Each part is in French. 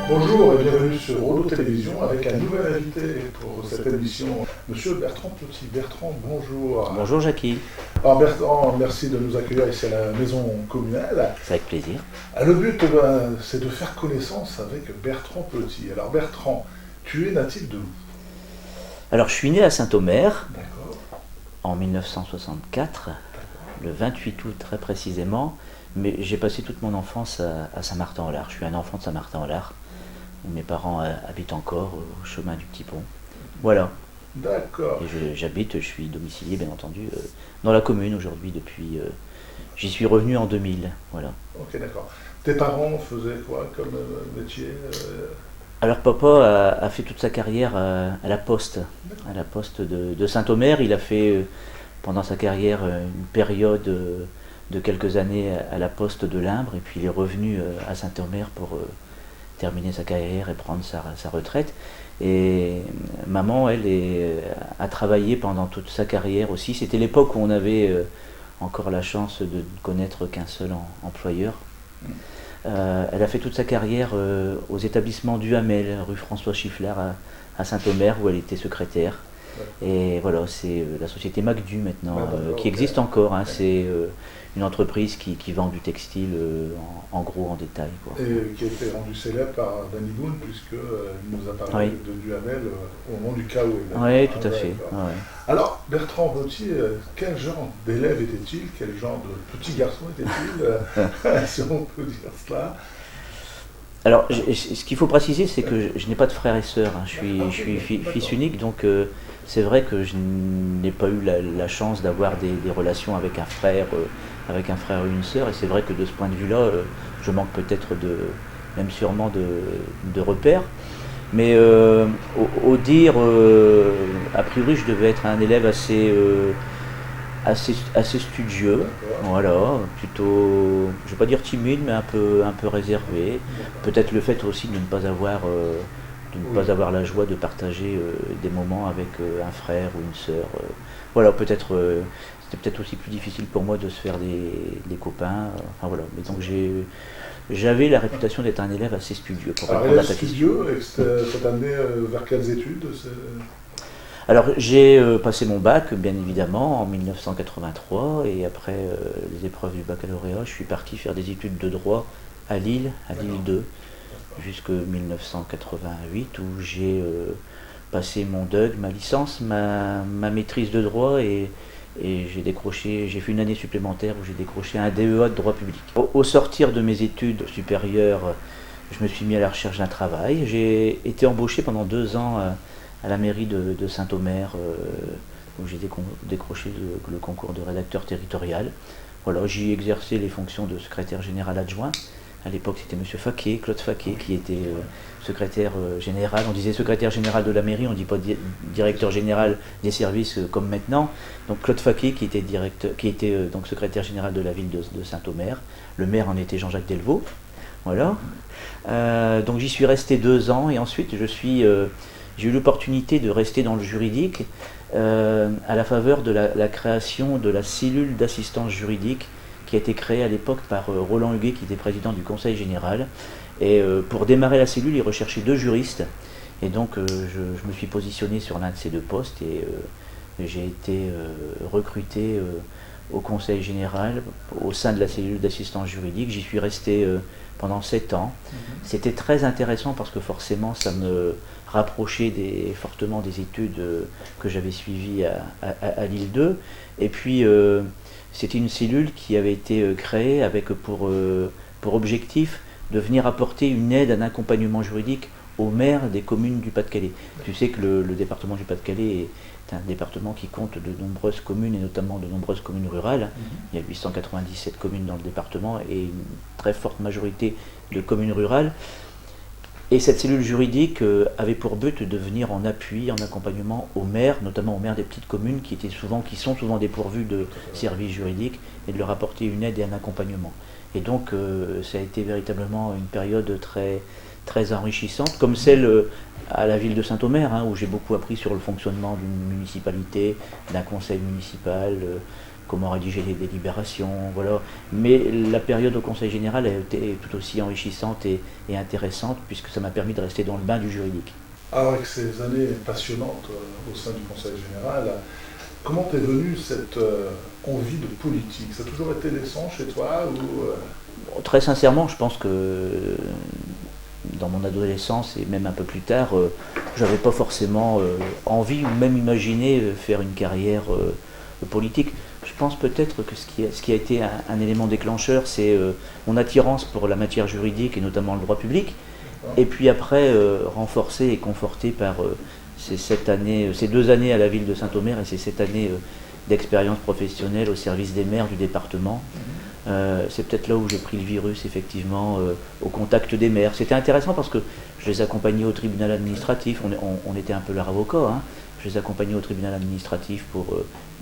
Bonjour et bienvenue sur Rodot Télévision avec un nouvel invité pour cette émission, Monsieur Bertrand Petit. Bertrand, bonjour. Bonjour Jackie. Alors Bertrand, merci de nous accueillir ici à la maison communale. C'est avec plaisir. Le but, c'est de faire connaissance avec Bertrand Petit. Alors Bertrand, tu es natif de où? Alors je suis né à Saint-Omer D'accord. en 1964, le 28 août très précisément, mais j'ai passé toute mon enfance à Saint-Martin-en-Laye. Je suis un enfant de Saint-Martin-en-Laye. Mes parents habitent encore au chemin du Petit Pont. Voilà. D'accord. Et je suis domicilié bien entendu dans la commune aujourd'hui depuis... j'y suis revenu en 2000, voilà. Ok, d'accord. Tes parents faisaient quoi comme métier Alors papa a fait toute sa carrière à la Poste de Saint-Omer. Il a fait pendant sa carrière une période de quelques années à la Poste de Limbre et puis il est revenu à Saint-Omer pour terminer sa carrière et prendre sa retraite. Et maman, elle, a travaillé pendant toute sa carrière aussi. C'était l'époque où on avait encore la chance de ne connaître qu'un seul employeur. Elle a fait toute sa carrière aux établissements du Hamel, rue François Chifflard à Saint-Omer, où elle était secrétaire. Et voilà, c'est la société MacDu maintenant, qui existe encore. Hein. C'est une entreprise qui vend du textile en gros, en détail. Quoi. Et qui a été rendu célèbre par Danny Boone, puisqu'il nous a parlé de Duhamel au moment du chaos. Oui, tout à fait. Ouais. Alors, Bertrand Petit, quel genre d'élève était-il? Quel genre de petit garçon était-il si on peut dire cela? Alors, ce qu'il faut préciser, c'est que je n'ai pas de frères et sœurs. Hein. Je suis fils unique, donc c'est vrai que je n'ai pas eu la chance d'avoir des relations avec un frère ou une sœur. Et c'est vrai que de ce point de vue-là, je manque peut-être même sûrement de repères. Mais au dire, a priori, je devais être un élève assez studieux, voilà, plutôt, je ne vais pas dire timide, mais un peu réservé. Peut-être le fait aussi de ne pas avoir la joie de partager des moments avec un frère ou une sœur. Voilà, peut-être c'était peut-être aussi plus difficile pour moi de se faire des copains. Enfin voilà, mais donc j'avais la réputation d'être un élève assez studieux. Pour répondre à ta question. Cette année, vers quelles études? Alors j'ai passé mon bac bien évidemment en 1983 et après les épreuves du baccalauréat je suis parti faire des études de droit à Lille 2 jusqu'en 1988 où j'ai passé mon DUG, ma licence, ma maîtrise de droit et j'ai fait une année supplémentaire où j'ai décroché un DEA de droit public. Au sortir de mes études supérieures, je me suis mis à la recherche d'un travail. J'ai été embauché pendant 2 ans à la mairie de Saint-Omer, où j'ai décroché le concours de rédacteur territorial. Voilà, j'y exerçais les fonctions de secrétaire général adjoint. À l'époque, c'était M. Faquet, Claude Faquet, qui était secrétaire général. On disait secrétaire général de la mairie, on ne dit pas directeur général des services comme maintenant. Donc Claude Faquet, qui était donc secrétaire général de la ville de Saint-Omer. Le maire en était Jean-Jacques Delvaux. Voilà. Donc j'y suis resté 2 ans et ensuite j'ai eu l'opportunité de rester dans le juridique à la faveur de la création de la cellule d'assistance juridique qui a été créée à l'époque par Roland Huguet, qui était président du Conseil général. Et pour démarrer la cellule, il recherchait 2 juristes. Et donc je me suis positionné sur l'un de ces 2 postes et j'ai été recruté au Conseil général au sein de la cellule d'assistance juridique. J'y suis resté pendant 7 ans. C'était très intéressant parce que forcément ça me rapprochait fortement des études que j'avais suivies à Lille 2. Et puis c'était une cellule qui avait été créée avec pour objectif de venir apporter une aide, un accompagnement juridique aux maires des communes du Pas-de-Calais. Tu sais que le département du Pas-de-Calais est un département qui compte de nombreuses communes et notamment de nombreuses communes rurales. Il y a 897 communes dans le département et une très forte majorité de communes rurales. Et cette cellule juridique avait pour but de venir en appui, en accompagnement aux maires, notamment aux maires des petites communes qui sont souvent dépourvus de services juridiques, et de leur apporter une aide et un accompagnement. Et donc ça a été véritablement une période très, très enrichissante, comme celle à la ville de Saint-Omer, hein, où j'ai beaucoup appris sur le fonctionnement d'une municipalité, d'un conseil municipal, comment rédiger les délibérations, voilà. Mais la période au Conseil général a été tout aussi enrichissante et intéressante, puisque ça m'a permis de rester dans le bain du juridique. Alors, avec ces années passionnantes au sein du Conseil général, comment t'es venue cette envie de politique? Ça a toujours été naissant chez toi ou, Très sincèrement, je pense que dans mon adolescence et même un peu plus tard, j'avais pas forcément envie ou même imaginé faire une carrière politique. Je pense peut-être que ce qui a été un élément déclencheur, c'est mon attirance pour la matière juridique et notamment le droit public. Et puis après, renforcé et conforté par ces 2 années à la ville de Saint-Omer et ces 7 années d'expérience professionnelle au service des maires du département. C'est peut-être là où j'ai pris le virus, effectivement, au contact des maires. C'était intéressant parce que je les accompagnais au tribunal administratif, on était un peu leurs avocats, hein. Je les accompagnais au tribunal administratif pour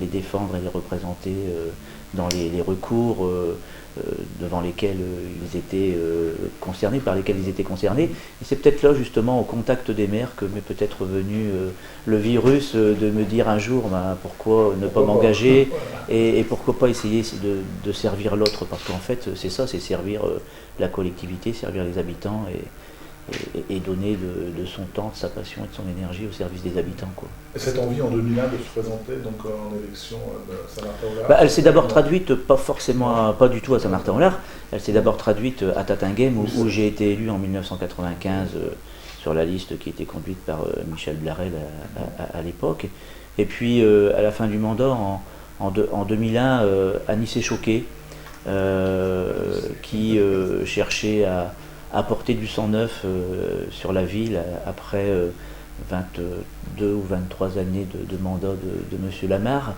les défendre et les représenter dans les recours devant lesquels ils étaient concernés, par lesquels ils étaient concernés. Et c'est peut-être là, justement, au contact des maires que m'est peut-être venu le virus de me dire un jour pourquoi ne pas m'engager et pourquoi pas essayer de servir l'autre. Parce qu'en fait, c'est ça, c'est servir la collectivité, servir les habitants et donner de son temps, de sa passion et de son énergie au service des habitants, quoi. Et cette envie en 2001 de se présenter donc, en élection de Saint-Martin-au-Lard, elle s'est d'abord traduite, pas du tout à Saint-Martin-au-Lard, elle s'est d'abord traduite à Tatinghem où j'ai été élu en 1995 sur la liste qui était conduite par Michel Blarel à l'époque. Et puis à la fin du mandat, en 2001, Anicet Choquet, qui cherchait à apporter du sang neuf sur la ville après 22 ou 23 années de mandat de M. Lamarre.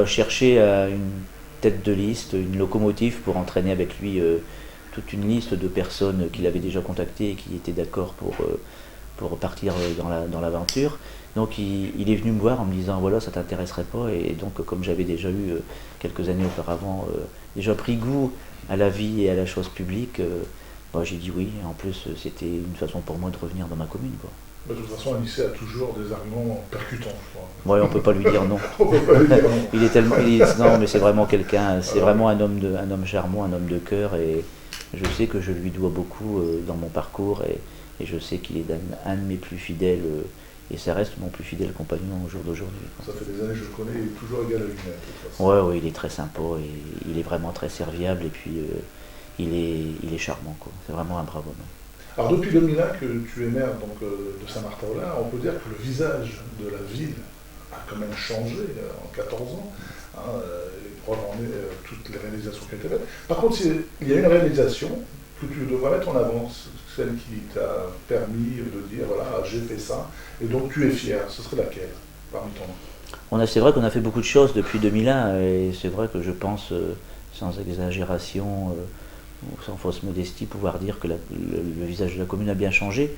Chercher une tête de liste, une locomotive pour entraîner avec lui toute une liste de personnes qu'il avait déjà contactées et qui étaient d'accord pour partir dans l'aventure. Donc il est venu me voir en me disant voilà, ça t'intéresserait pas, et donc comme j'avais déjà eu quelques années auparavant déjà pris goût à la vie et à la chose publique, j'ai dit oui. En plus, c'était une façon pour moi de revenir dans ma commune, quoi. De toute façon, Anicet a toujours des arguments percutants, je crois. Ouais, on peut pas lui dire non. On peut pas lui dire non. Il est tellement, non, mais c'est vraiment quelqu'un, c'est vraiment un homme charmant, un homme de cœur, et je sais que je lui dois beaucoup dans mon parcours, et je sais qu'il est un de mes plus fidèles, et ça reste mon plus fidèle compagnon au jour d'aujourd'hui. Ça fait des années que je le connais, il est toujours égal à lui-même, de toute façon. Ouais, il est très sympa, et il est vraiment très serviable, et puis il est charmant, quoi. C'est vraiment un brave homme. Alors depuis 2001 que tu es maire donc, de Saint-Martin-au-Lard, on peut dire que le visage de la ville a quand même changé en 14 ans. Preuve en est toutes les réalisations qui ont été faites. Par contre, il y a une réalisation que tu devrais mettre en avant, celle qui t'a permis de dire voilà, j'ai fait ça, et donc tu es fier. Ce serait laquelle parmi ton nom? C'est vrai qu'on a fait beaucoup de choses depuis 2001, et c'est vrai que je pense, sans exagération, sans fausse modestie, pouvoir dire que le visage de la commune a bien changé.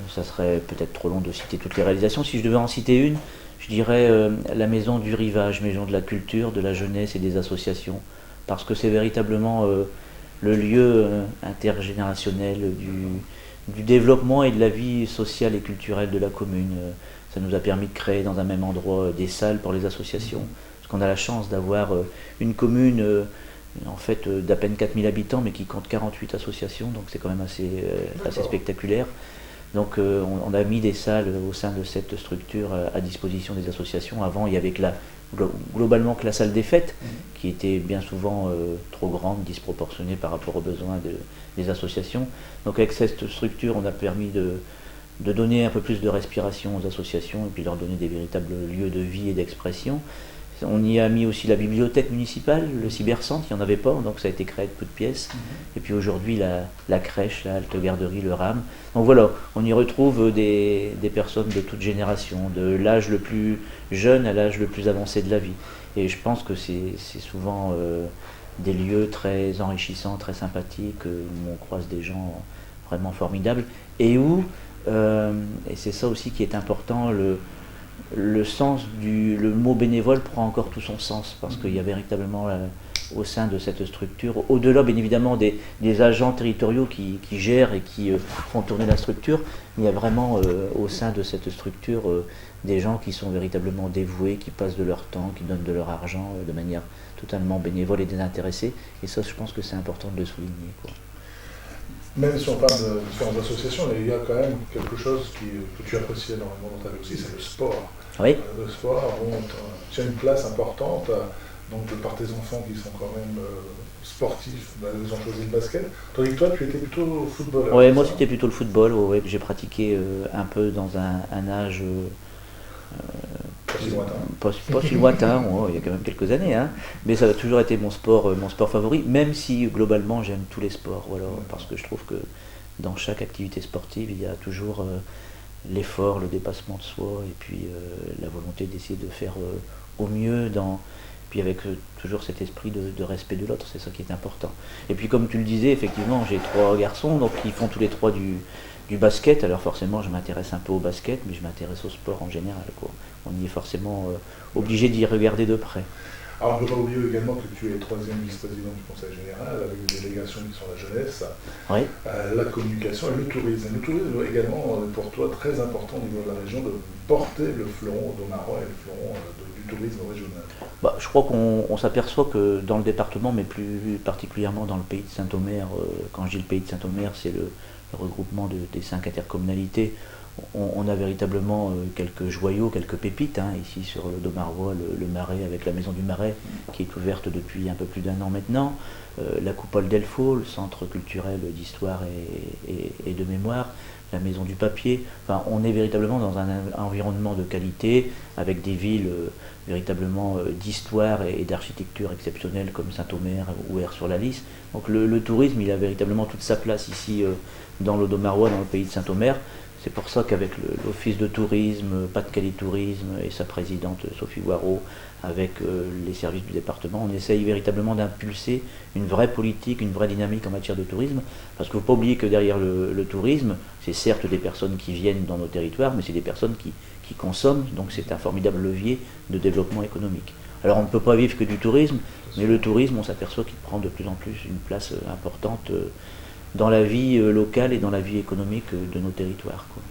Ça serait peut-être trop long de citer toutes les réalisations. Si je devais en citer une, je dirais la maison du rivage, maison de la culture, de la jeunesse et des associations, parce que c'est véritablement le lieu intergénérationnel du développement et de la vie sociale et culturelle de la commune. Ça nous a permis de créer dans un même endroit des salles pour les associations, parce qu'on a la chance d'avoir une commune en fait d'à peine 4000 habitants, mais qui compte 48 associations, donc c'est quand même assez spectaculaire. Donc on a mis des salles au sein de cette structure à disposition des associations. Avant, il y avait globalement que la salle des fêtes, qui était bien souvent trop grande, disproportionnée par rapport aux besoins des associations. Donc avec cette structure, on a permis de donner un peu plus de respiration aux associations et puis leur donner des véritables lieux de vie et d'expression. On y a mis aussi la bibliothèque municipale, le cybercentre, il n'y en avait pas, donc ça a été créé de peu de pièces. Et puis aujourd'hui, la crèche, la halte garderie, le RAM. Donc voilà, on y retrouve des personnes de toute génération, de l'âge le plus jeune à l'âge le plus avancé de la vie. Et je pense que c'est souvent des lieux très enrichissants, très sympathiques, où on croise des gens vraiment formidable, et où, et c'est ça aussi qui est important, le sens le mot bénévole prend encore tout son sens, parce qu'il y a véritablement au sein de cette structure, au-delà bien évidemment des agents territoriaux qui gèrent et qui font tourner la structure, mais il y a vraiment au sein de cette structure des gens qui sont véritablement dévoués, qui passent de leur temps, qui donnent de leur argent de manière totalement bénévole et désintéressée, et ça je pense que c'est important de le souligner, quoi. Même si on parle de différentes associations, il y a quand même quelque chose que tu apprécies énormément dans ta vie aussi, c'est le sport. Oui. Le sport, bon, tu as une place importante, donc par tes enfants qui sont quand même sportifs, ils ont choisi le basket, tandis que toi tu étais plutôt footballeur. Oui, moi c'était plutôt le football, ouais, que j'ai pratiqué un peu dans un âge Pas si lointain. Pas si lointain, il y a quand même quelques années, hein. Mais ça a toujours été mon sport favori, même si globalement j'aime tous les sports, voilà, parce que je trouve que dans chaque activité sportive il y a toujours l'effort, le dépassement de soi, et puis la volonté d'essayer de faire au mieux, puis avec toujours cet esprit de respect de l'autre, c'est ça qui est important. Et puis comme tu le disais, effectivement, j'ai 3 garçons, donc ils font tous les 3 du basket, alors forcément je m'intéresse un peu au basket, mais je m'intéresse au sport en général, quoi. On y est forcément obligé d'y regarder de près. Alors on ne peut pas oublier également que tu es 3e vice-président du Conseil général, avec une délégation qui sont la jeunesse, Oui. La communication et le tourisme. Le tourisme également pour toi très important au niveau de la région, de porter le fleuron d'Aumarois et le fleuron du tourisme régional. Bah, je crois qu'on s'aperçoit que dans le département, mais plus particulièrement dans le pays de Saint-Omer, quand je dis le pays de Saint-Omer, c'est le regroupement des 5 intercommunalités, on a véritablement quelques joyaux, quelques pépites, hein, ici sur le Domarois, le Marais avec la Maison du Marais qui est ouverte depuis un peu plus d'1 an maintenant, la Coupole d'Elfaux, le centre culturel d'histoire et de mémoire, la Maison du Papier. Enfin, on est véritablement dans un environnement de qualité, avec des villes véritablement d'histoire et d'architecture exceptionnelle comme Saint-Omer ou Aire-sur-la-Lys. Donc le tourisme, il a véritablement toute sa place ici dans l'Audomarois, dans le pays de Saint-Omer. C'est pour ça qu'avec l'Office de tourisme, Pas-de-Calais Tourisme et sa présidente Sophie Waraud, avec les services du département, on essaye véritablement d'impulser une vraie politique, une vraie dynamique en matière de tourisme, parce qu'il ne faut pas oublier que derrière le tourisme, c'est certes des personnes qui viennent dans nos territoires, mais c'est des personnes qui consomment, donc c'est un formidable levier de développement économique. Alors on ne peut pas vivre que du tourisme, mais le tourisme, on s'aperçoit qu'il prend de plus en plus une place importante dans la vie locale et dans la vie économique de nos territoires, quoi.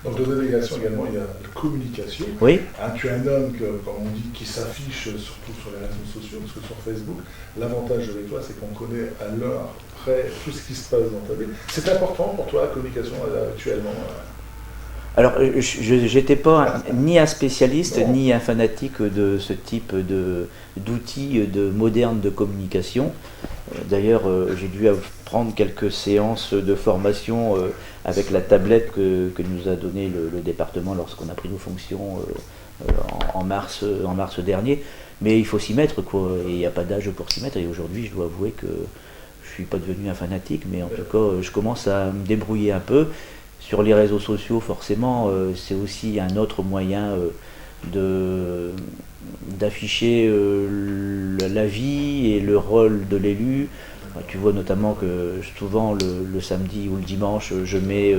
Donc de délégation également, il y a la communication. Oui. Tu es un homme, comme on dit, qui s'affiche surtout sur les réseaux sociaux, parce que sur Facebook, l'avantage avec toi, c'est qu'on connaît à l'heure près tout ce qui se passe dans ta vie. C'est important pour toi la communication actuellement? Alors, je n'étais pas ni un spécialiste, ni un fanatique de ce type d'outils modernes de communication. D'ailleurs, j'ai dû prendre quelques séances de formation avec la tablette que nous a donnée le département lorsqu'on a pris nos fonctions en mars dernier. Mais il faut s'y mettre, quoi, et il n'y a pas d'âge pour s'y mettre. Et aujourd'hui, je dois avouer que je ne suis pas devenu un fanatique, mais en tout cas, je commence à me débrouiller un peu. Sur les réseaux sociaux, forcément, c'est aussi un autre moyen d'afficher la vie et le rôle de l'élu. Tu vois notamment que souvent le samedi ou le dimanche, je mets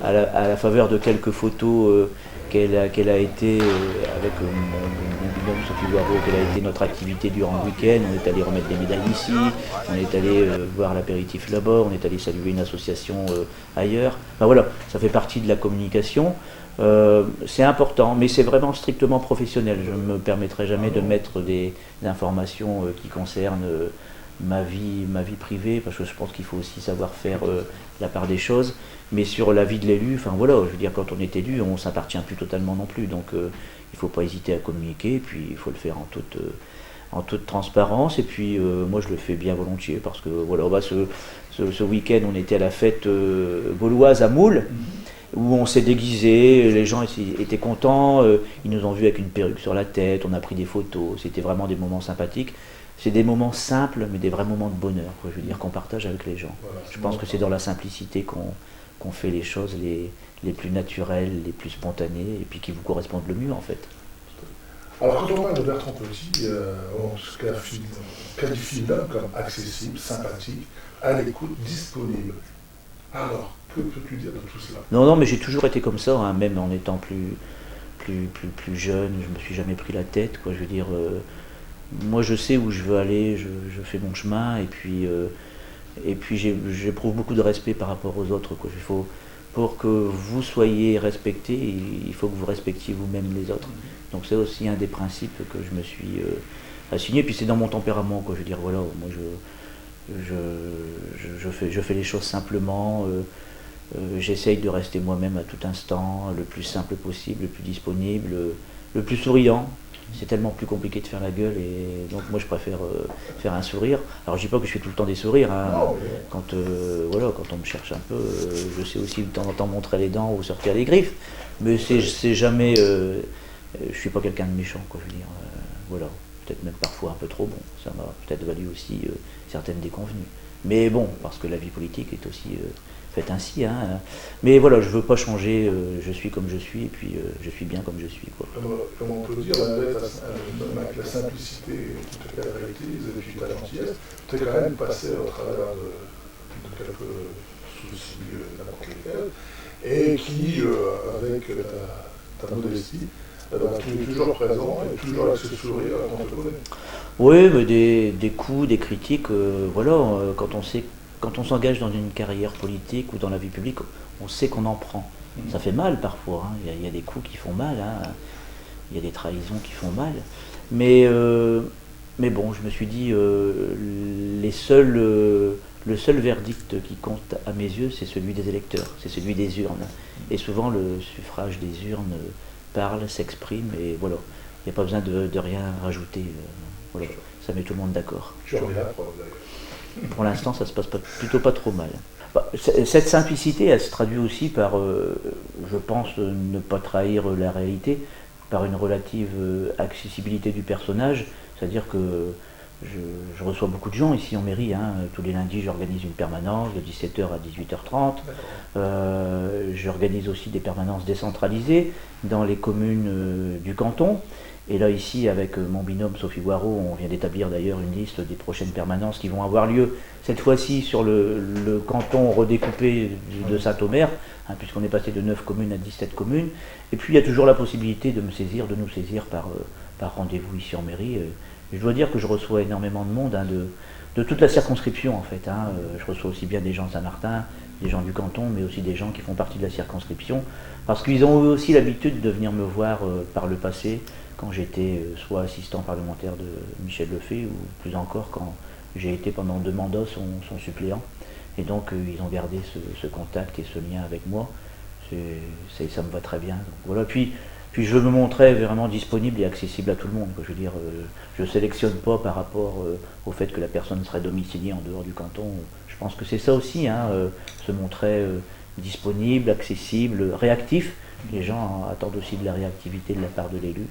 à la faveur de quelques photos qu'elle a été, avec mon binôme Sophie Waraud, quelle a été notre activité durant le week-end. On est allé remettre des médailles ici, on est allé voir l'apéritif là-bas, on est allé saluer une association ailleurs. Enfin voilà, ça fait partie de la communication. C'est important, mais c'est vraiment strictement professionnel. Je ne me permettrai jamais de mettre des informations qui concernent ma vie privée, parce que je pense qu'il faut aussi savoir faire la part des choses. Mais sur la vie de l'élu, enfin voilà, je veux dire, quand on est élu, on ne s'appartient plus totalement non plus. Donc il ne faut pas hésiter à communiquer, puis il faut le faire en toute transparence. Et puis moi je le fais bien volontiers, parce que voilà, ce week-end on était à la fête gauloise à Moule, où on s'est déguisé, les gens étaient contents, ils nous ont vus avec une perruque sur la tête, on a pris des photos, c'était vraiment des moments sympathiques. C'est des moments simples, mais des vrais moments de bonheur, quoi, je veux dire, qu'on partage avec les gens. Voilà, je pense que c'est dans la simplicité qu'on fait les choses les plus naturelles, les plus spontanées, et puis qui vous correspondent le mieux, en fait. Alors, quand on parle de Bertrand Petit, on se qualifie l'homme comme accessible, sympathique, à l'écoute, disponible. Alors, que peux-tu dire de tout cela? Non, non, mais j'ai toujours été comme ça, hein, même en étant plus jeune, je me suis jamais pris la tête, quoi. Je veux dire, moi je sais où je veux aller, je fais mon chemin, et puis j'éprouve beaucoup de respect par rapport aux autres, quoi. Pour que vous soyez respectés, il faut que vous respectiez vous-même les autres. Donc c'est aussi un des principes que je me suis assigné, puis c'est dans mon tempérament, quoi. Je veux dire, voilà, moi je fais les choses simplement. J'essaye de rester moi-même à tout instant, le plus simple possible, le plus disponible, le plus souriant. C'est tellement plus compliqué de faire la gueule, et donc moi je préfère faire un sourire. Alors je dis pas que je fais tout le temps des sourires, hein. Non, Voilà, quand on me cherche un peu, je sais aussi de temps en temps montrer les dents ou sortir les griffes, mais c'est jamais, je suis pas quelqu'un de méchant, quoi. Je veux dire, voilà, peut-être même parfois un peu trop bon. Ça m'a peut-être valu aussi certaines déconvenues. Mais bon, parce que la vie politique est aussi faite ainsi, hein. Mais voilà, je veux pas changer, je suis comme je suis, et puis je suis bien comme je suis, quoi. comme on peut dire, avec la simplicité qui te caractérise et puis ta gentillesse, tu es quand même passé au travers de quelques soucis, n'importe lesquels, et qui, avec ta modestie, tu es toujours présent et toujours avec ce sourire quand on te connaît. Oui, mais des coups, des critiques, voilà, quand on s'engage dans une carrière politique ou dans la vie publique, on sait qu'on en prend. Ça fait mal parfois, hein. Il y a des coups qui font mal, hein. Il y a des trahisons qui font mal. Mais bon, je me suis dit, le seul verdict qui compte à mes yeux, c'est celui des électeurs, c'est celui des urnes. Et souvent, le suffrage des urnes parle, s'exprime, et voilà. Il n'y a pas besoin de rien rajouter. Voilà. Ça met tout le monde d'accord. Tu en es la preuve d'ailleurs. Pour l'instant, ça se passe plutôt pas trop mal. Cette simplicité, elle se traduit aussi par, je pense, ne pas trahir la réalité, par une relative accessibilité du personnage. C'est-à-dire que je reçois beaucoup de gens ici en mairie, hein. Tous les lundis, j'organise une permanence de 17h à 18h30. J'organise aussi des permanences décentralisées dans les communes du canton. Et là, ici, avec mon binôme Sophie Boireau, on vient d'établir d'ailleurs une liste des prochaines permanences qui vont avoir lieu, cette fois-ci sur le canton redécoupé de Saint-Omer, hein, puisqu'on est passé de 9 communes à 17 communes. Et puis, il y a toujours la possibilité de nous saisir par rendez-vous ici en mairie. Je dois dire que je reçois énormément de monde, hein, de toute la circonscription, en fait, hein. Je reçois aussi bien des gens de Saint-Martin, des gens du canton, mais aussi des gens qui font partie de la circonscription, parce qu'ils ont eu aussi l'habitude de venir me voir par le passé, quand j'étais soit assistant parlementaire de Michel Lefebvre, ou plus encore quand j'ai été pendant 2 mandats son suppléant. Et donc ils ont gardé ce contact et ce lien avec moi. Ça me va très bien. Donc, voilà. Puis je me montrais vraiment disponible et accessible à tout le monde, quoi. Je veux dire, je ne sélectionne pas par rapport au fait que la personne serait domiciliée en dehors du canton. Je pense que c'est ça aussi, hein, se montrer disponible, accessible, réactif. Les gens attendent aussi de la réactivité de la part de l'élu.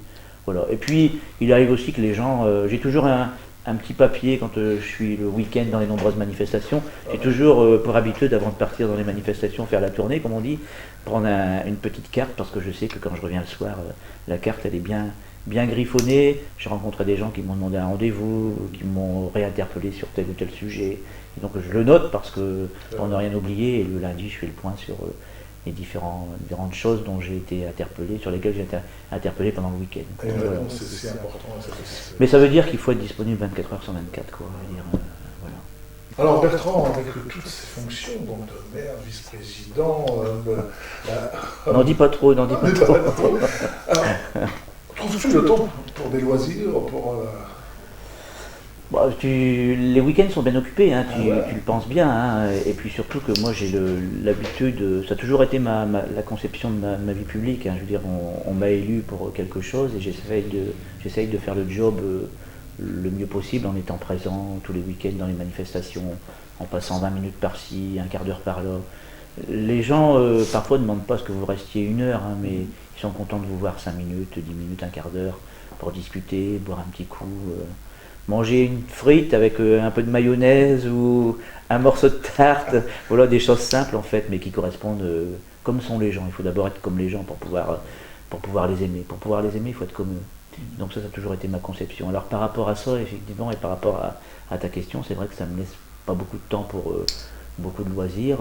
Voilà. Et puis, il arrive aussi que les gens... j'ai toujours un petit papier quand je suis le week-end dans les nombreuses manifestations. J'ai toujours pour habitude, avant de partir dans les manifestations, faire la tournée, comme on dit, prendre une petite carte, parce que je sais que quand je reviens le soir, la carte, elle est bien griffonnée. J'ai rencontré des gens qui m'ont demandé un rendez-vous, qui m'ont réinterpellé sur tel ou tel sujet. Et donc, je le note parce que pour ne rien oublier. Et le lundi, je fais le point sur... les différentes choses dont j'ai été interpellé, sur lesquelles j'ai été interpellé pendant le week-end. Voilà. C'est important. Mais ça veut dire qu'il faut être disponible 24 heures sur 24, quoi. Je veux dire, voilà. Alors Bertrand, avec toutes ces fonctions, donc de maire, vice-président... n'en dis pas trop, n'en dis pas trop. Alors, trouves-tu le temps pour des loisirs, pour... Bah, les week-ends sont bien occupés, hein, tu le penses bien, hein, et puis surtout que moi j'ai l'habitude, ça a toujours été la conception de ma vie publique, hein. Je veux dire, on m'a élu pour quelque chose et j'essaye de faire le job le mieux possible en étant présent tous les week-ends dans les manifestations, en passant 20 minutes par-ci, un quart d'heure par-là. Les gens parfois ne demandent pas ce que vous restiez 1 heure, hein, mais ils sont contents de vous voir 5 minutes, 10 minutes, un quart d'heure pour discuter, boire un petit coup. Manger une frite avec un peu de mayonnaise ou un morceau de tarte, voilà, des choses simples en fait, mais qui correspondent comme sont les gens. Il faut d'abord être comme les gens pour pouvoir les aimer. Pour pouvoir les aimer, il faut être comme eux. Donc ça a toujours été ma conception. Alors par rapport à ça, effectivement, et par rapport à ta question, c'est vrai que ça me laisse pas beaucoup de temps pour beaucoup de loisirs.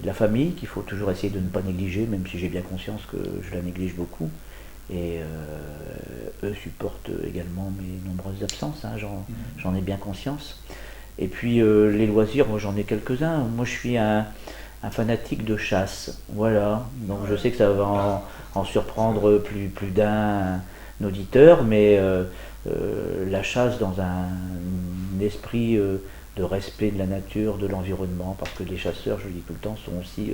la famille qu'il faut toujours essayer de ne pas négliger, même si j'ai bien conscience que je la néglige beaucoup. Et eux supportent également mes nombreuses absences, hein, j'en ai bien conscience. Et puis les loisirs, moi j'en ai quelques-uns. Moi je suis un fanatique de chasse, voilà. Donc je sais que ça va en surprendre plus d'un auditeur, mais la chasse dans un esprit de respect de la nature, de l'environnement, parce que les chasseurs, je le dis tout le temps, sont aussi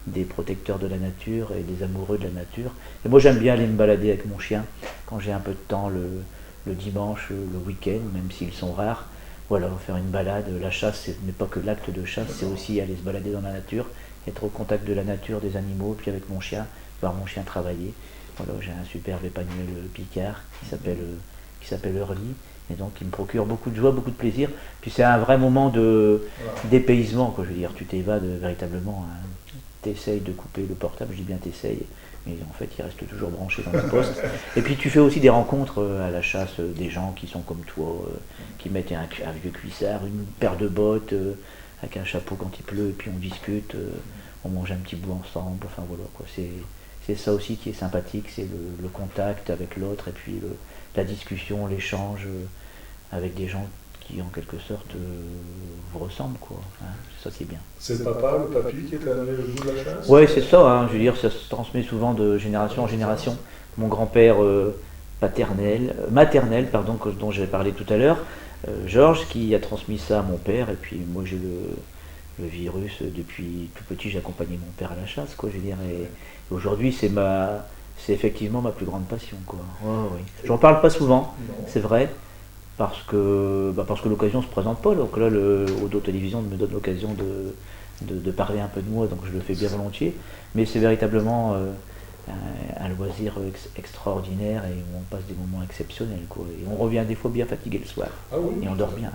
des protecteurs de la nature et des amoureux de la nature. Et moi j'aime bien aller me balader avec mon chien quand j'ai un peu de temps le dimanche, le week-end, même s'ils sont rares. Voilà, faire une balade. La chasse, ce n'est pas que l'acte de chasse, c'est aussi aller se balader dans la nature, être au contact de la nature, des animaux, puis avec mon chien, voir mon chien travailler. Voilà, j'ai un superbe épagnol picard qui s'appelle Early, et donc il me procure beaucoup de joie, beaucoup de plaisir. Puis c'est un vrai moment d'épaysement, quoi, je veux dire, tu t'évades véritablement, hein. T'essayes de couper le portable, je dis bien t'essayes, mais en fait il reste toujours branché dans le poste. Et puis tu fais aussi des rencontres à la chasse, des gens qui sont comme toi, qui mettent un vieux cuissard, une paire de bottes, avec un chapeau quand il pleut, et puis on discute, on mange un petit bout ensemble, enfin voilà quoi. C'est ça aussi qui est sympathique, c'est le contact avec l'autre, et puis la discussion, l'échange avec des gens qui en quelque sorte vous ressemblent, quoi, hein, c'est ça qui est bien. C'est le papa, le papy qui t'a donné le goût de la chasse? Oui, c'est ça, hein, je veux dire, ça se transmet souvent de génération en génération. Mon grand-père maternel, pardon, dont j'ai parlé tout à l'heure, Georges, qui a transmis ça à mon père, et puis moi j'ai le virus depuis tout petit, j'ai accompagné mon père à la chasse, quoi, je veux dire, et aujourd'hui c'est effectivement ma plus grande passion, quoi. Oh, oui. J'en parle pas souvent, c'est vrai, parce que l'occasion se présente pas. Donc là, Odo Télévision me donne l'occasion de parler un peu de moi, donc je le fais bien volontiers. Mais c'est véritablement un loisir extraordinaire, et où on passe des moments exceptionnels, quoi. Et on revient des fois bien fatigué le soir, et on dort bien.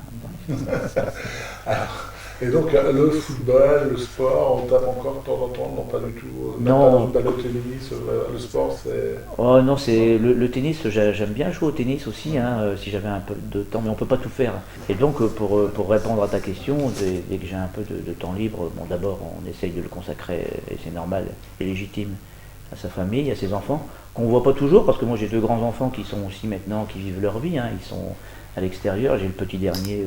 Alors, et donc le football, le sport, on tape encore de temps en temps? Non, pas du tout. Non. Pas le tennis, le sport, c'est... Oh non, c'est le tennis, j'aime bien jouer au tennis aussi, hein, si j'avais un peu de temps, mais on peut pas tout faire. Et donc pour répondre à ta question, dès que j'ai un peu de temps libre, bon, d'abord on essaye de le consacrer, et c'est normal et légitime, à sa famille, à ses enfants, qu'on voit pas toujours, parce que moi j'ai deux grands enfants qui sont aussi maintenant, qui vivent leur vie, hein, ils sont à l'extérieur. J'ai le petit dernier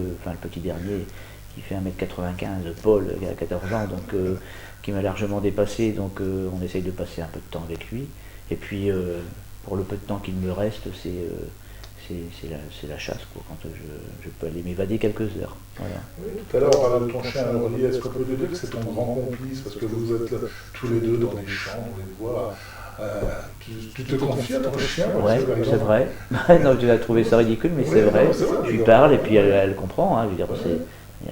qui fait 1m95, Paul, qui a 14 ans, donc qui m'a largement dépassé, donc on essaye de passer un peu de temps avec lui. Et puis pour le peu de temps qu'il me reste, c'est la chasse, quoi, quand je peux aller m'évader quelques heures. Voilà. Oui, tout à l'heure on parlait de ton chien Early, est-ce qu'on peut te dire que c'est ton grand complice, parce que vous êtes là, tous les deux dans les champs, on les voit. Tu te confies à ton chien? Oui, c'est vrai. Non, tu as trouvé ça ridicule, mais c'est vrai. Je lui parle, et puis elle comprend, hein, je veux dire,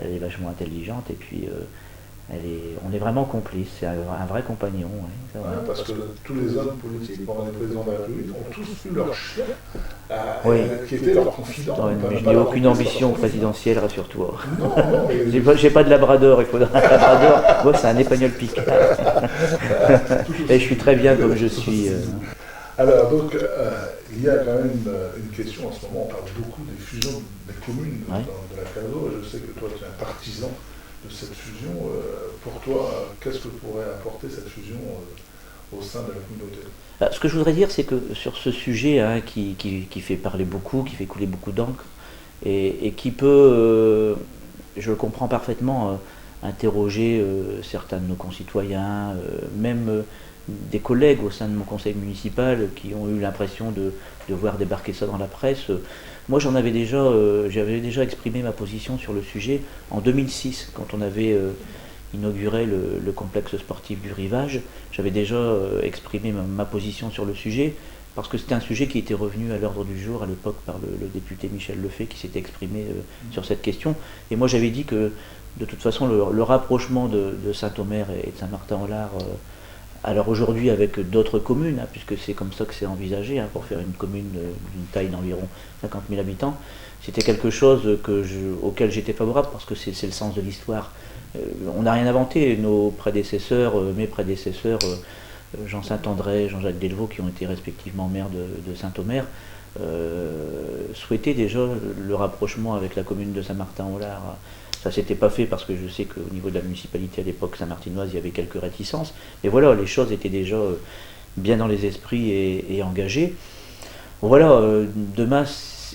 elle est vachement intelligente, et puis on est vraiment complices, c'est un vrai compagnon. Oui, parce que tous les hommes politiques, pendant les présidents de la République, ont tous eu leur chien, qui était leur confident. Non, mais je n'ai aucune ambition présidentielle, rassure-toi. Non, j'ai pas de labrador, il faudra un labrador. Moi, c'est un épagnol picard. Et je suis très bien comme je suis. Alors, donc, il y a quand même une question en ce moment, on parle beaucoup des fusions des communes de la Creusot, et je sais que toi, tu es un partisan de cette fusion. Pour toi, qu'est-ce que pourrait apporter cette fusion au sein de la communauté? Ce que je voudrais dire, c'est que sur ce sujet, hein, qui fait parler beaucoup, qui fait couler beaucoup d'encre, et qui peut, je le comprends parfaitement, interroger certains de nos concitoyens, même des collègues au sein de mon conseil municipal qui ont eu l'impression de voir débarquer ça dans la presse. Moi, j'avais déjà exprimé ma position sur le sujet en 2006, quand on avait inauguré le complexe sportif du Rivage. J'avais déjà exprimé ma position sur le sujet, parce que c'était un sujet qui était revenu à l'ordre du jour à l'époque par le député Michel Lefebvre, qui s'était exprimé sur cette question. Et moi, j'avais dit que, de toute façon, le rapprochement de Saint-Omer et de Saint-Martin-en-Laye, alors aujourd'hui avec d'autres communes, hein, puisque c'est comme ça que c'est envisagé, hein, pour faire une commune d'une taille d'environ 50 000 habitants, c'était quelque chose auquel j'étais favorable, parce que c'est le sens de l'histoire. On n'a rien inventé. Nos prédécesseurs, mes prédécesseurs, Jean Saint-André, Jean-Jacques Delvaux, qui ont été respectivement maires de Saint-Omer, souhaitaient déjà le rapprochement avec la commune de Saint-Martin-en-Laye. Ça s'était pas fait parce que je sais qu'au niveau de la municipalité à l'époque saint-martinoise, il y avait quelques réticences. Mais voilà, les choses étaient déjà bien dans les esprits et engagées. Bon, voilà, demain,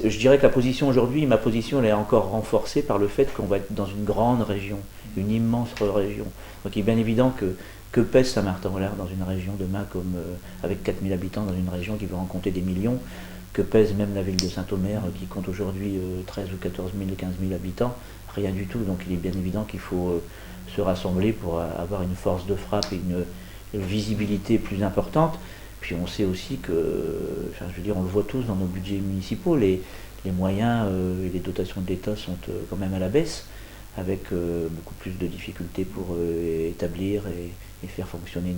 je dirais que la position aujourd'hui, ma position, elle est encore renforcée par le fait qu'on va être dans une grande région, une immense région. Donc il est bien évident que pèse Saint-Martin-en-Laye dans une région demain comme avec 4000 habitants dans une région qui va en compter des millions, que pèse même la ville de Saint-Omer qui compte aujourd'hui 13 ou 14 000, 15 000 habitants, rien du tout. Donc il est bien évident qu'il faut se rassembler pour avoir une force de frappe et une visibilité plus importante. Puis on sait aussi que, enfin, je veux dire, on le voit tous dans nos budgets municipaux, les moyens et les dotations de l'État sont quand même à la baisse, avec beaucoup plus de difficultés pour établir et faire fonctionner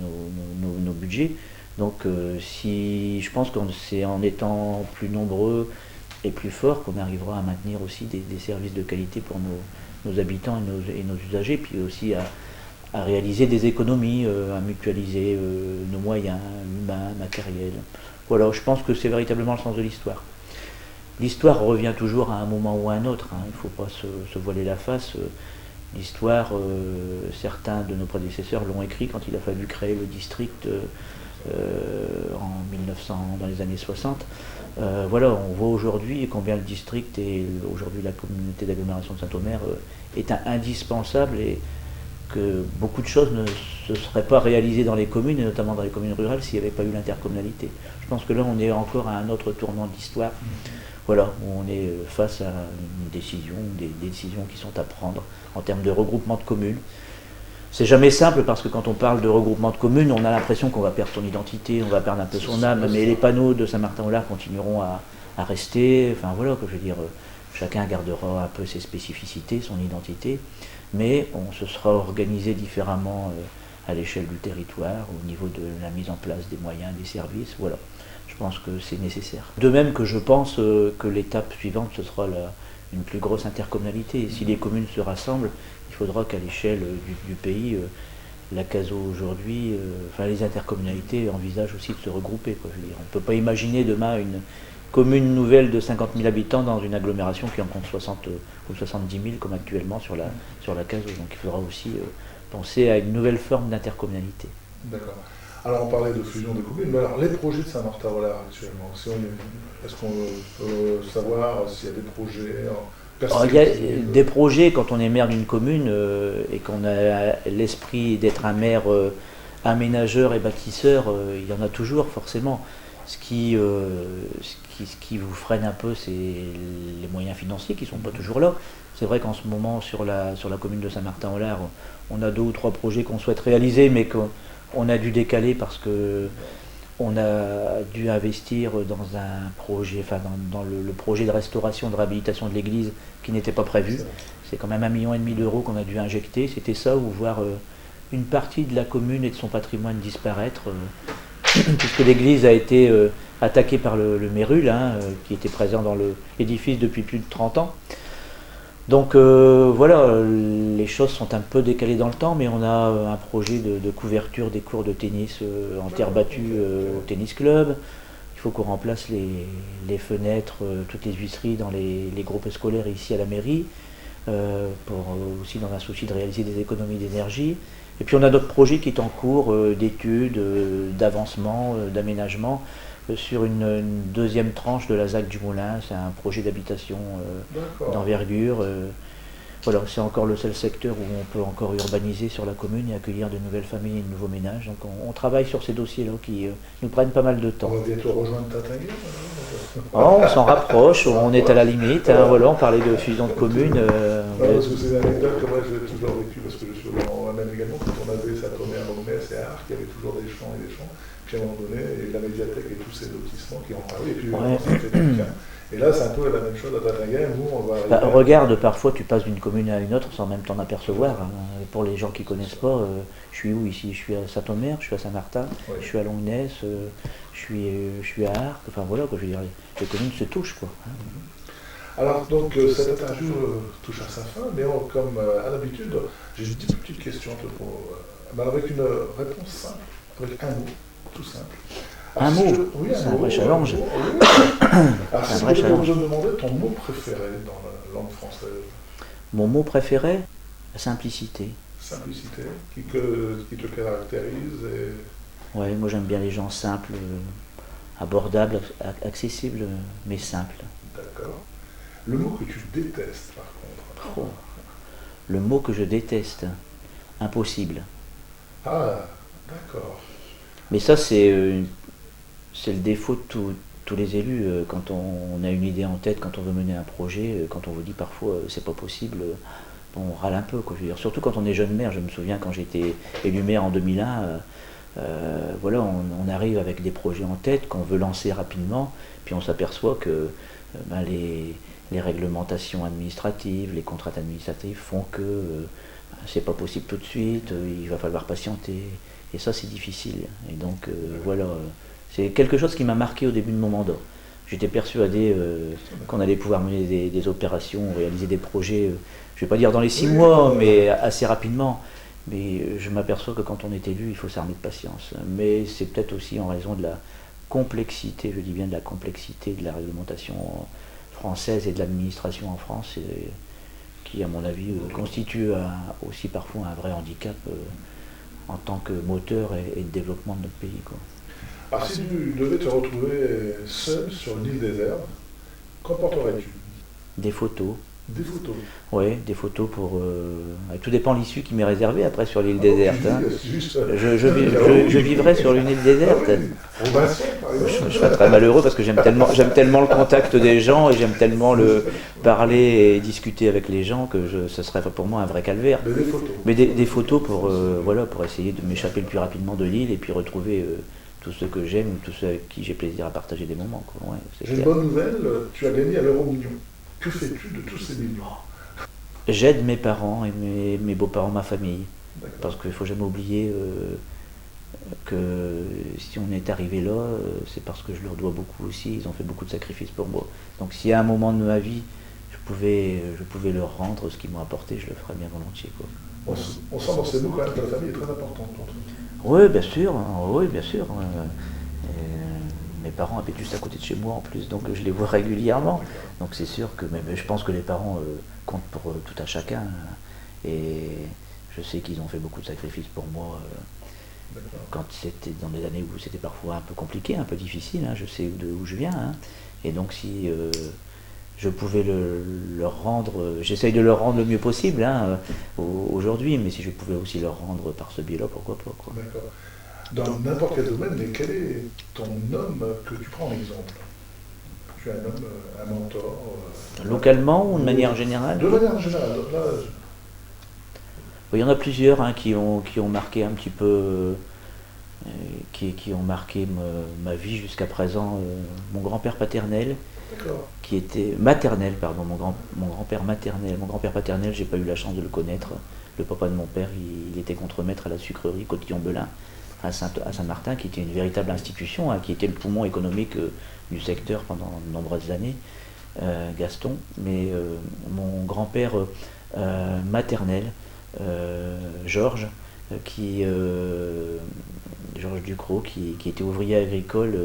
nos budgets. Donc je pense que c'est en étant plus nombreux et plus forts qu'on arrivera à maintenir aussi des services de qualité pour nos habitants et nos usagers, puis aussi à réaliser des économies, à mutualiser nos moyens humains, matériels. Voilà, je pense que c'est véritablement le sens de l'histoire. L'histoire revient toujours à un moment ou à un autre, hein. Il ne faut pas se voiler la face. L'histoire, certains de nos prédécesseurs l'ont écrit quand il a fallu créer le district en 1900, dans les années 60. Voilà, on voit aujourd'hui combien le district et aujourd'hui la communauté d'agglomération de Saint-Omer est indispensable et que beaucoup de choses ne se seraient pas réalisées dans les communes, et notamment dans les communes rurales, s'il n'y avait pas eu l'intercommunalité. Je pense que là, on est encore à un autre tournant de l'histoire. Voilà, où on est face à une décision, des décisions qui sont à prendre en termes de regroupement de communes. C'est jamais simple parce que quand on parle de regroupement de communes, on a l'impression qu'on va perdre son identité, on va perdre un peu son âme, mais les panneaux de Saint-Martin-en-Laye continueront à rester. Enfin voilà, que je veux dire, chacun gardera un peu ses spécificités, son identité, mais on se sera organisé différemment à l'échelle du territoire, au niveau de la mise en place des moyens, des services, voilà. Je pense que c'est nécessaire. De même que je pense que l'étape suivante, ce sera une plus grosse intercommunalité. Et si les communes se rassemblent, il faudra qu'à l'échelle du pays, la CASO aujourd'hui, enfin les intercommunalités envisagent aussi de se regrouper, quoi. Je veux dire, on ne peut pas imaginer demain une commune nouvelle de 50 000 habitants dans une agglomération qui en compte 60 ou 70 000 comme actuellement sur la CASO. Donc il faudra aussi penser à une nouvelle forme d'intercommunalité. D'accord. Alors on parlait de fusion des communes, mais alors les projets de Saint-Martin-en-Laye actuellement, est-ce qu'on peut savoir s'il y a des projets alors, il y a des projets quand on est maire d'une commune et qu'on a l'esprit d'être un maire aménageur et bâtisseur, il y en a toujours forcément. Ce qui vous freine un peu, c'est les moyens financiers qui ne sont pas toujours là. C'est vrai qu'en ce moment, sur la commune de Saint-Martin-en-Laye, on a 2 ou 3 projets qu'on souhaite réaliser, mais qu'on a dû décaler parce qu'on a dû investir dans un projet, enfin dans le projet de restauration, de réhabilitation de l'église qui n'était pas prévu. C'est quand même 1,5 million d'euros qu'on a dû injecter. C'était ça, ou voir une partie de la commune et de son patrimoine disparaître. Puisque l'église a été attaquée par le Mérule, qui était présent dans l'édifice depuis plus de 30 ans. Donc voilà, les choses sont un peu décalées dans le temps, mais on a un projet de couverture des cours de tennis en terre battue au tennis club. Il faut qu'on remplace les fenêtres, toutes les huisseries dans les groupes scolaires ici à la mairie, aussi dans un souci de réaliser des économies d'énergie. Et puis on a d'autres projets qui sont en cours d'études, d'avancement, d'aménagement sur une deuxième tranche de la ZAC du Moulin. C'est un projet d'habitation d'envergure. Voilà, c'est encore le seul secteur où on peut encore urbaniser sur la commune et accueillir de nouvelles familles et de nouveaux ménages. Donc on travaille sur ces dossiers-là qui nous prennent pas mal de temps. On va bientôt rejoindre Tatinguer. On s'en rapproche, on est à la limite. Voilà, on parlait de fusion de communes. Parce que c'est une anecdote que moi j'ai toujours vécu, parce que je suis au même également, quand on avait Saint-Omer, Lognès et Arc, il y avait toujours des champs et des champs. Puis à un moment donné, et la médiathèque et tous ces lotissements qui ont parlé, et puis ça fait quelqu'un. Et là, c'est un peu la même chose à Tatinguer. Nous, on va regarde, parfois tu passes d'une commune à une autre sans même t'en apercevoir. Pour les gens qui ne connaissent pas, je suis où ici? Je suis à Saint-Omer, je suis à Saint-Martin, je suis à Lognès, je suis à Arc. Enfin voilà, quoi, je veux dire, les communes se touchent, quoi. Alors, donc, cette interview touche à sa fin, mais comme à l'habitude, j'ai une petite question avec une réponse simple, avec un mot, tout simple. Un mot, c'est un vrai challenge. Alors, si je me demandais ton mot préféré dans la langue française. Mon mot préféré, la simplicité. Simplicité, qui te caractérise et... Ouais, moi j'aime bien les gens simples, abordables, accessibles, mais simples. D'accord. Le mot que tu détestes, par contre. Oh, le mot que je déteste, impossible. Ah, d'accord. Mais ça, c'est le défaut de tous les élus. Quand on a une idée en tête, quand on veut mener un projet, quand on vous dit parfois c'est pas possible, bon, on râle un peu, quoi, je veux dire. Surtout quand on est jeune maire. Je me souviens quand j'étais élu maire en 2001, voilà, on arrive avec des projets en tête qu'on veut lancer rapidement, puis on s'aperçoit que ben, les réglementations administratives, les contraintes administratives font que c'est pas possible tout de suite, il va falloir patienter. Et ça, c'est difficile. Et donc, voilà, c'est quelque chose qui m'a marqué au début de mon mandat. J'étais persuadé qu'on allait pouvoir mener des opérations, réaliser des projets, je ne vais pas dire dans les 6 mois, mais assez rapidement. Mais je m'aperçois que quand on est élu, il faut s'armer de patience. Mais c'est peut-être aussi en raison de la complexité, je dis bien de la complexité de la réglementation française et de l'administration en France, qui, à mon avis, constitue aussi parfois un vrai handicap en tant que moteur et de développement de notre pays, quoi. Alors, si tu devais te retrouver seul sur une île déserte, qu'emporterais-tu? Des photos. Des photos. Oui, des photos pour... tout dépend de l'issue qui m'est réservée après sur l'île déserte. Hein. Je vivrai sur une île déserte. Ah oui. Je serais très malheureux parce que j'aime tellement le contact des gens et j'aime tellement le parler et discuter avec les gens que ce serait pour moi un vrai calvaire. Mais des photos. Mais des photos pour, voilà, pour essayer de m'échapper le plus rapidement de l'île et puis retrouver tous ceux que j'aime, tous ceux avec qui j'ai plaisir à partager des moments, quoi. Ouais, j'ai une bonne nouvelle, tu as gagné à l'euro-million. Que fais-tu de tous ces millions? J'aide mes parents et mes beaux-parents, ma famille. Parce qu'il ne faut jamais oublier que si on est arrivé là, c'est parce que je leur dois beaucoup aussi. Ils ont fait beaucoup de sacrifices pour moi. Donc si à un moment de ma vie, je pouvais leur rendre ce qu'ils m'ont apporté, je le ferais bien volontiers, quoi. On sent dans ces mots quand même que la famille est très importante pour toi. Oui, bien sûr. Oui, bien sûr. Mes parents habitent juste à côté de chez moi en plus, donc je les vois régulièrement. Donc c'est sûr que je pense que les parents comptent pour tout à chacun. Et je sais qu'ils ont fait beaucoup de sacrifices pour moi quand c'était dans des années où c'était parfois un peu compliqué, un peu difficile. Hein, je sais d'où je viens. Hein. Et donc si je pouvais leur rendre, j'essaye de leur rendre le mieux possible hein, aujourd'hui, mais si je pouvais aussi leur rendre par ce biais-là, pourquoi pas, quoi. D'accord. Dans n'importe quel domaine, mais quel est ton homme que tu prends en exemple? Tu as un homme, un mentor? Localement ou de manière générale? De manière générale. Là, il y en a plusieurs hein, qui ont marqué un petit peu, qui ont marqué ma vie jusqu'à présent. Mon grand-père paternel, qui était maternel, pardon, mon grand-père maternel. Mon grand-père paternel, j'ai pas eu la chance de le connaître. Le papa de mon père, il était contremaître à la sucrerie Cotillon-Belin à Saint-Martin, qui était une véritable institution, hein, qui était le poumon économique du secteur pendant de nombreuses années, Gaston. Mais mon grand-père maternel, Georges, Georges Ducrot, qui était ouvrier agricole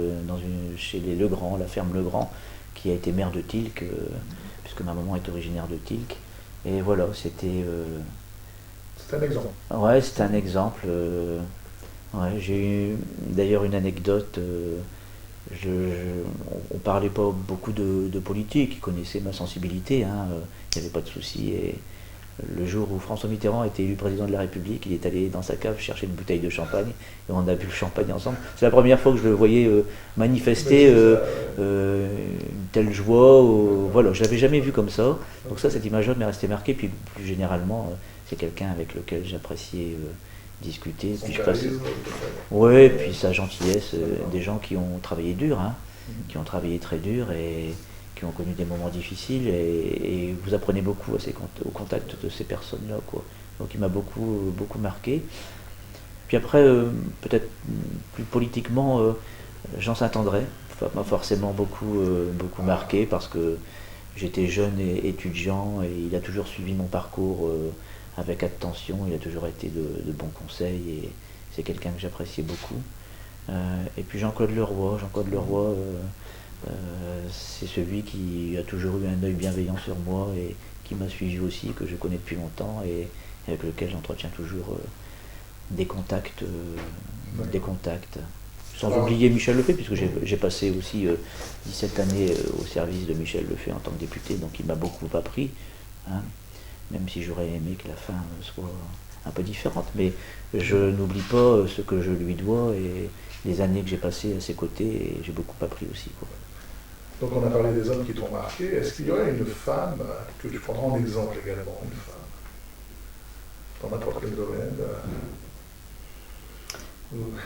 chez les Legrand, la ferme Legrand, qui a été maire de Tilques, puisque ma maman est originaire de Tilques. Et voilà, c'était... c'est un exemple. Ouais, c'est un exemple. Ouais, j'ai eu d'ailleurs une anecdote. On parlait pas beaucoup de politique, ils connaissaient ma sensibilité, hein, il n'y avait pas de souci. Et le jour où François Mitterrand a été élu président de la République, il est allé dans sa cave chercher une bouteille de champagne et on a bu le champagne ensemble. C'est la première fois que je le voyais manifester une telle joie. Voilà, je l'avais jamais vu comme ça. Donc ça, cette image-là m'est restée marquée. Puis plus généralement, c'est quelqu'un avec lequel j'appréciais discuter. Son puis charisme, ouais, puis sa gentillesse, des gens qui ont travaillé dur, hein, qui ont travaillé très dur et qui ont connu des moments difficiles et vous apprenez beaucoup au contact de ces personnes-là, quoi. Donc il m'a beaucoup marqué. Puis après, peut-être plus politiquement, Jean Saint-André m'a forcément beaucoup marqué parce que j'étais jeune et étudiant et il a toujours suivi mon parcours avec attention, il a toujours été de bons conseils et c'est quelqu'un que j'appréciais beaucoup. Et puis Jean-Claude Leroy, c'est celui qui a toujours eu un œil bienveillant sur moi et qui m'a suivi aussi, que je connais depuis longtemps et avec lequel j'entretiens toujours des contacts. Des contacts. Sans oublier Michel Lefebvre, puisque j'ai passé aussi 17 années au service de Michel Lefebvre en tant que député, donc il m'a beaucoup appris, hein, même si j'aurais aimé que la fin soit un peu différente. Mais je n'oublie pas ce que je lui dois et les années que j'ai passées à ses côtés, et j'ai beaucoup appris aussi, quoi. Donc on a parlé des hommes qui t'ont marqué. Est-ce qu'il y aurait une femme que tu prendras en exemple également, une femme, dans n'importe quel domaine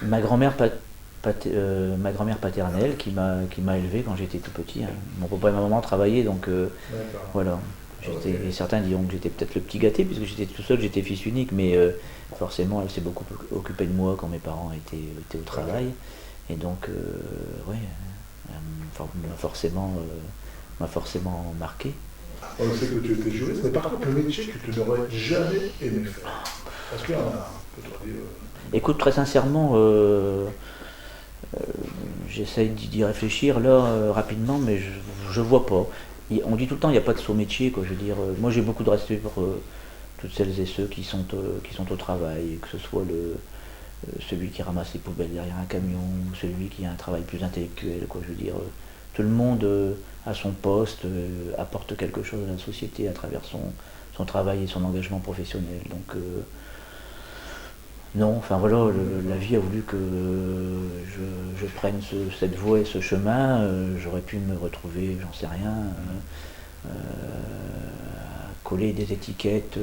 Ma grand-mère paternelle qui m'a élevé quand j'étais tout petit, hein. Mon papa et ma maman travaillaient, donc voilà. Certains diront que j'étais peut-être le petit gâté, puisque j'étais tout seul, j'étais fils unique, mais forcément elle s'est beaucoup occupée de moi quand mes parents étaient au travail. Et donc, ouais, m'a forcément marqué. On sait que tu étais juriste, mais par contre, le métier que tu n'aurais jamais aimé faire. Est-ce qu'il y en a un que tu aurais dit Écoute, très sincèrement, j'essaye d'y réfléchir là rapidement, mais je vois pas. On dit tout le temps il n'y a pas de saut métier, quoi. Je veux dire, moi j'ai beaucoup de respect pour toutes celles et ceux qui sont au travail, que ce soit celui qui ramasse les poubelles derrière un camion, ou celui qui a un travail plus intellectuel, quoi. Je veux dire, tout le monde à son poste apporte quelque chose à la société à travers son travail et son engagement professionnel. Donc non, enfin voilà, la vie a voulu que je prenne cette voie et ce chemin. J'aurais pu me retrouver, j'en sais rien, coller des étiquettes.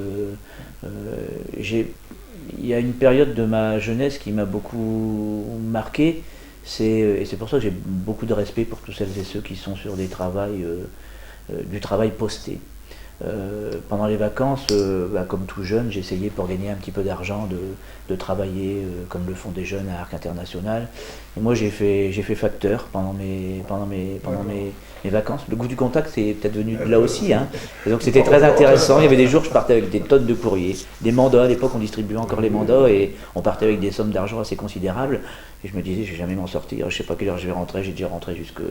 Il y a une période de ma jeunesse qui m'a beaucoup marqué, et c'est pour ça que j'ai beaucoup de respect pour tous celles et ceux qui sont sur du travail posté. Pendant les vacances, comme tout jeune, j'essayais pour gagner un petit peu d'argent de travailler comme le font des jeunes à Arc International. Et moi j'ai fait facteur pendant mes vacances. Le goût du contact c'est peut-être venu de là aussi, hein. Et donc c'était très intéressant. Il y avait des jours je partais avec des tonnes de courriers, des mandats. À l'époque on distribuait encore les mandats et on partait avec des sommes d'argent assez considérables. Et je me disais je vais jamais m'en sortir, je sais pas quelle heure je vais rentrer. J'ai déjà rentré jusqu'à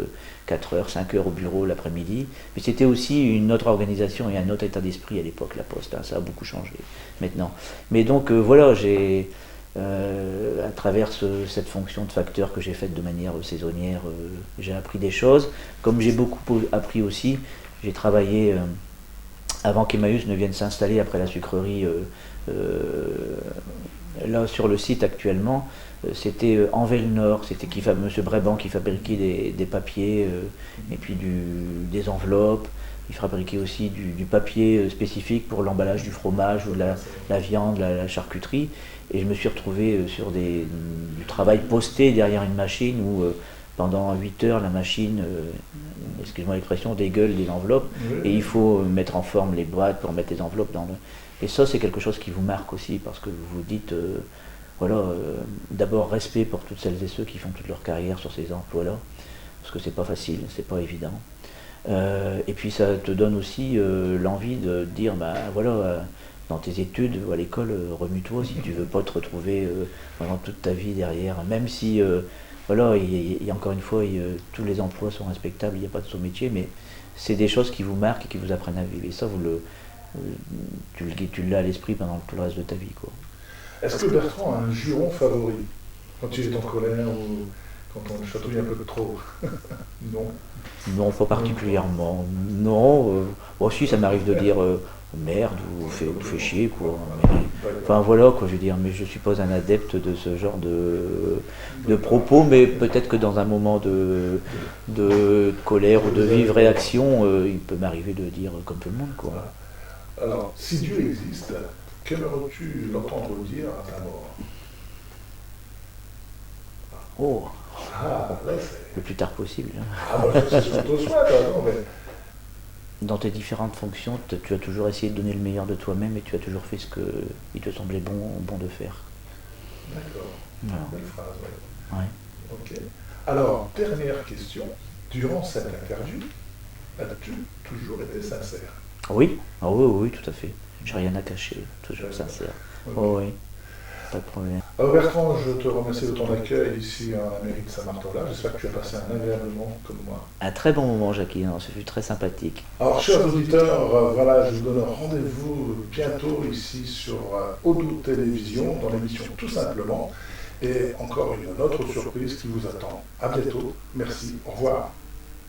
4h, 5h au bureau l'après-midi. Mais c'était aussi une autre organisation et un autre état d'esprit à l'époque, la Poste, hein. Ça a beaucoup changé maintenant. Mais donc voilà, j'ai à travers cette fonction de facteur que j'ai faite de manière saisonnière, j'ai appris des choses. Comme j'ai beaucoup appris aussi, j'ai travaillé avant qu'Emmaüs ne vienne s'installer après la sucrerie là sur le site actuellement. C'était Envel Nord, c'était M. Bréban qui fabriquait des papiers et puis des enveloppes. Il fabriquait aussi du papier spécifique pour l'emballage du fromage ou de la viande, la charcuterie. Et je me suis retrouvé sur du travail posté derrière une machine où pendant 8 heures la machine, excuse-moi l'expression, dégueule des enveloppes. Et il faut mettre en forme les boîtes pour mettre les enveloppes dans le... Et ça c'est quelque chose qui vous marque aussi parce que vous vous dites... Voilà, d'abord respect pour toutes celles et ceux qui font toute leur carrière sur ces emplois-là, parce que c'est pas facile, c'est pas évident. Et puis ça te donne aussi l'envie de dire, bah voilà, dans tes études ou à l'école, remue-toi si tu veux pas te retrouver pendant toute ta vie derrière, même si, voilà, il y a encore une fois, tous les emplois sont respectables, il n'y a pas de sous-métier, mais c'est des choses qui vous marquent et qui vous apprennent à vivre. Et ça, tu l'as à l'esprit pendant tout le reste de ta vie, quoi. Est-ce que Bertrand a un juron favori quand il est en colère ou quand on le chatouille un peu trop? Non. Non, pas particulièrement. Non. Bon, si, ça m'arrive de dire merde ou fais chier, quoi. Mais, enfin voilà, quoi, je veux dire. Mais je suis pas un adepte de ce genre de propos, mais peut-être que dans un moment de colère ou de vive réaction, il peut m'arriver de dire comme tout le monde, quoi. Alors, si Dieu existe, qu'aimerais-tu l'entendre dire à ta mort? Oh, Là, le plus tard possible. Ah, bah, c'est ce qu'on te souhaite, attends, mais... Dans tes différentes fonctions, tu as toujours essayé de donner le meilleur de toi-même et tu as toujours fait ce qu'il te semblait bon de faire. D'accord. Voilà. Belle phrase, ouais. Ouais. Ok. Alors, dernière question. Durant cette interview, as-tu toujours été sincère? Oui, ah oui, tout à fait. J'ai rien à cacher, toujours sincère. Okay. Oh, oui. pas de problème. Alors Bertrand, je te remercie de ton accueil ici à la mairie de Saint-Martin-là. J'espère que tu as passé un agréable moment comme moi. Un très bon moment, Jackie, hein, ce fut très sympathique. Alors, chers auditeurs, voilà, je vous donne rendez-vous bientôt ici sur Odo Télévision dans l'émission Tout Simplement. Et encore une autre surprise qui vous attend. À bientôt. Merci. Au revoir.